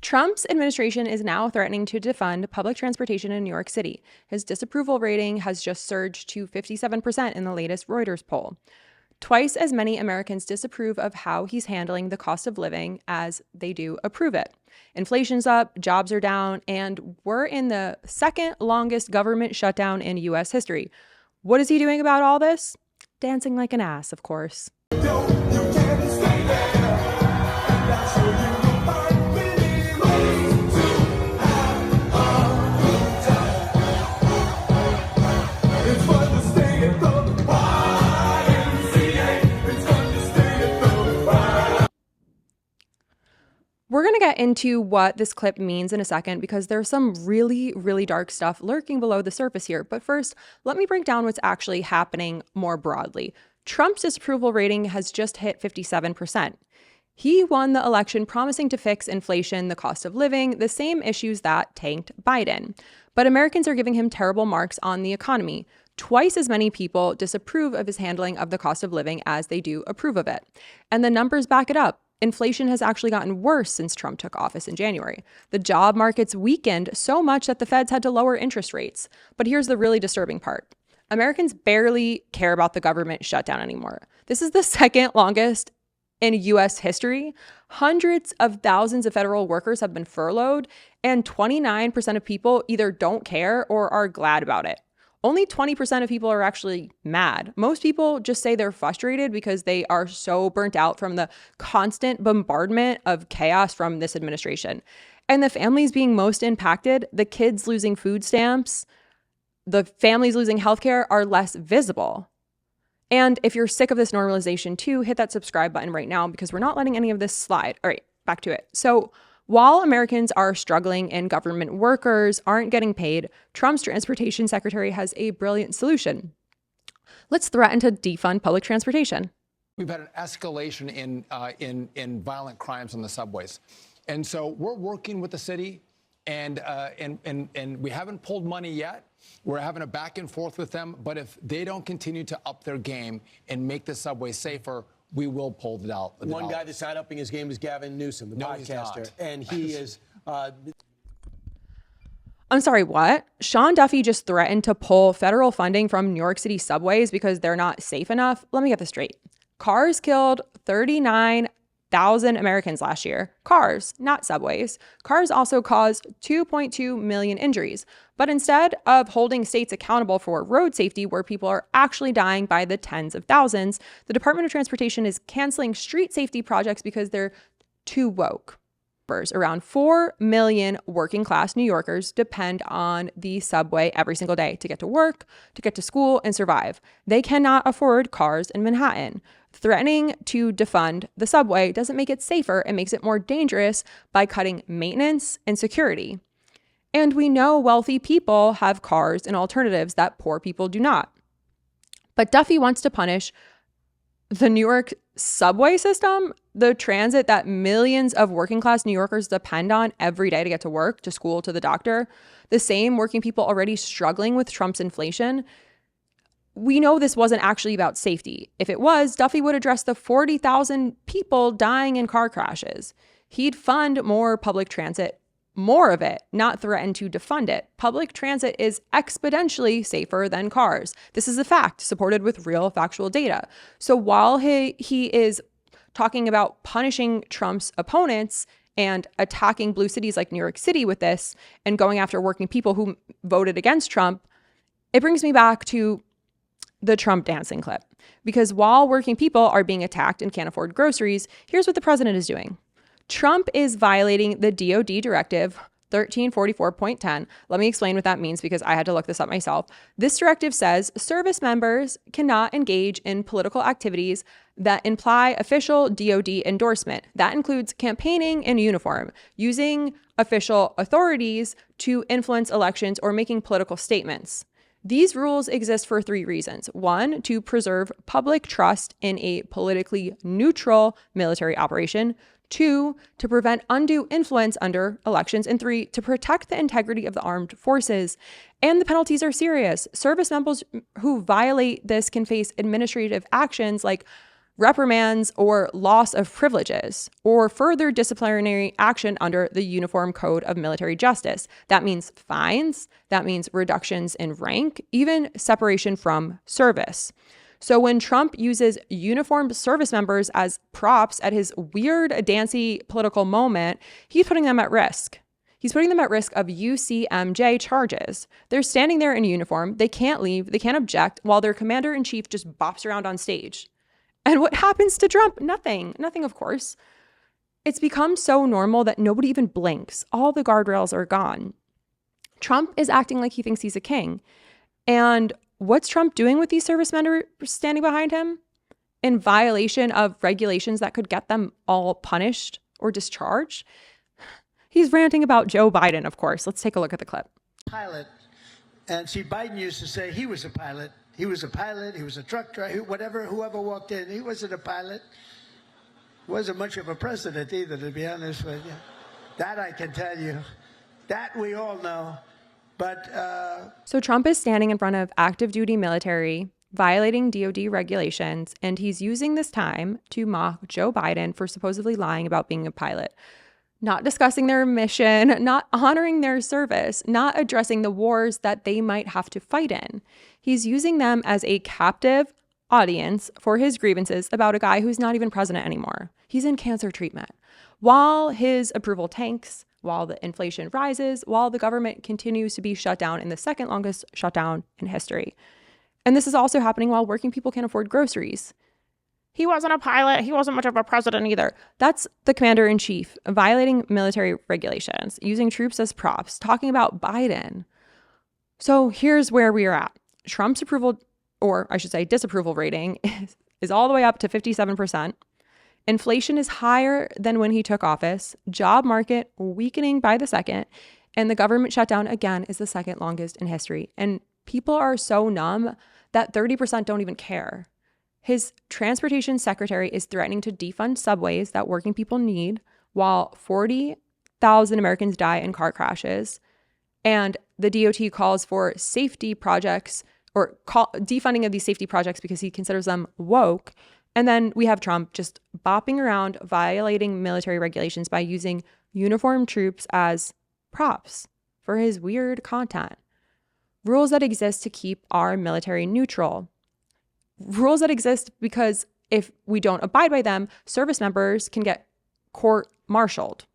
Trump's administration is now threatening to defund public transportation in New York City. His disapproval rating has just surged to 57% in the latest Reuters poll. Twice as many Americans disapprove of how he's handling the cost of living as they do approve it. Inflation's up, jobs are down, and we're in the second longest government shutdown in U.S. history. What is he doing about all this? Dancing like an ass, of course. We're going to get into what this clip means in a second because there's some really, really dark stuff lurking below the surface here. But first, let me break down what's actually happening more broadly. Trump's disapproval rating has just hit 57%. He won the election promising to fix inflation, the cost of living, the same issues that tanked Biden. But Americans are giving him terrible marks on the economy. Twice as many people disapprove of his handling of the cost of living as they do approve of it. And the numbers back it up. Inflation has actually gotten worse since Trump took office in January. The job market's weakened so much that the feds had to lower interest rates. But here's the really disturbing part. Americans barely care about the government shutdown anymore. This is the second longest in U.S. history. Hundreds of thousands of federal workers have been furloughed, and 29% of people either don't care or are glad about it. Only 20% of people are actually mad. Most people just say they're frustrated because they are so burnt out from the constant bombardment of chaos from this administration. And the families being most impacted, the kids losing food stamps, the families losing healthcare are less visible. And if you're sick of this normalization too, hit that subscribe button right now because we're not letting any of this slide. All right, back to it. So while Americans are struggling and government workers aren't getting paid, Trump's transportation secretary has a brilliant solution. Let's threaten to defund public transportation. We've had an escalation in violent crimes on the subways. And so we're working with the city and we haven't pulled money yet. We're having a back and forth with them. But if they don't continue to up their game and make the subway safer, we will pull the dollar. One guy that's not upping his game is Gavin Newsom, the podcaster. And he is... I'm sorry, what? Sean Duffy just threatened to pull federal funding from New York City subways because they're not safe enough? Let me get this straight. Cars killed 39,000 Americans last year. Cars, not subways. Cars also caused 2.2 million injuries. But instead of holding states accountable for road safety, where people are actually dying by the tens of thousands, the Department of Transportation is canceling street safety projects because they're too woke. Around 4 million working class New Yorkers depend on the subway every single day to get to work, to get to school, and survive. They cannot afford cars in Manhattan. Threatening to defund the subway doesn't make it safer. It makes it more dangerous by cutting maintenance and security. And we know wealthy people have cars and alternatives that poor people do not. But Duffy wants to punish the New York subway system, the transit that millions of working class New Yorkers depend on every day to get to work, to school, to the doctor, the same working people already struggling with Trump's inflation. We know this wasn't actually about safety. If it was, Duffy would address the 40,000 people dying in car crashes. He'd fund more public transit, more of it, not threaten to defund it. Public transit is exponentially safer than cars. This is a fact supported with real factual data. So while he is talking about punishing Trump's opponents and attacking blue cities like New York City with this and going after working people who voted against Trump, it brings me back to the Trump dancing clip. Because while working people are being attacked and can't afford groceries, here's what the president is doing. Trump is violating the DOD Directive 1344.10. Let me explain what that means because I had to look this up myself. This directive says service members cannot engage in political activities that imply official DOD endorsement. That includes campaigning in uniform, using official authorities to influence elections, or making political statements. These rules exist for 3 reasons. 1, to preserve public trust in a politically neutral military operation. 2, to prevent undue influence under elections. And 3, to protect the integrity of the armed forces. And the penalties are serious. Service members who violate this can face administrative actions like reprimands or loss of privileges, or further disciplinary action under the Uniform Code of Military Justice. That means fines, that means reductions in rank, even separation from service. So when Trump uses uniformed service members as props at his weird, dancy political moment, he's putting them at risk. He's putting them at risk of UCMJ charges. They're standing there in uniform. They can't leave. They can't object while their commander-in-chief just bops around on stage. And what happens to Trump? Nothing. Nothing, of course. It's become so normal that nobody even blinks. All the guardrails are gone. Trump is acting like he thinks he's a king. And what's Trump doing with these servicemen who are standing behind him? In violation of regulations that could get them all punished or discharged? He's ranting about Joe Biden, of course. Let's take a look at the clip. Pilot. And see, Biden used to say he was a pilot. He was a pilot. He was a truck driver. Whoever walked in, he wasn't a pilot. Wasn't much of a president either, to be honest with you. That I can tell you. That we all know. But So Trump is standing in front of active duty military, violating DOD regulations, and he's using this time to mock Joe Biden for supposedly lying about being a pilot. Not discussing their mission, not honoring their service, not addressing the wars that they might have to fight in. He's using them as a captive audience for his grievances about a guy who's not even president anymore. He's in cancer treatment. While his approval tanks, while the inflation rises, while the government continues to be shut down in the second longest shutdown in history. And this is also happening while working people can't afford groceries. He wasn't a pilot. He wasn't much of a president either. That's the commander-in-chief violating military regulations, using troops as props, talking about Biden. So here's where we are at. Trump's approval, or I should say disapproval rating, is all the way up to 57%. Inflation is higher than when he took office. Job market weakening by the second. And the government shutdown, again, is the second longest in history. And people are so numb that 30% don't even care. His transportation secretary is threatening to defund subways that working people need, while 40,000 Americans die in car crashes. And the DOT calls for safety projects or defunding of these safety projects because he considers them woke. And then we have Trump just bopping around, violating military regulations by using uniformed troops as props for his weird content. Rules that exist to keep our military neutral. Rules that exist because if we don't abide by them, service members can get court-martialed.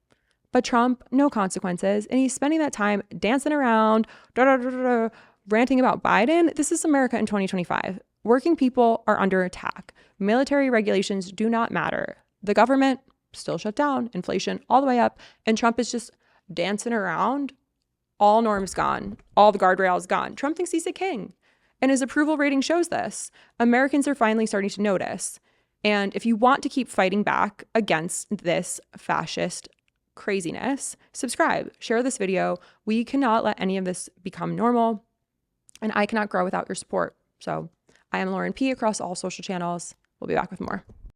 But Trump, no consequences, and he's spending that time dancing around, ranting about Biden. This is America in 2025. Working people are under attack. Military regulations do not matter. The government still shut down, inflation all the way up, and Trump is just dancing around. All norms gone, all the guardrails gone. Trump thinks he's a king. And his approval rating shows this. Americans are finally starting to notice. And if you want to keep fighting back against this fascist craziness, subscribe, share this video. We cannot let any of this become normal. And I cannot grow without your support. So I am Lauren P. across all social channels. We'll be back with more.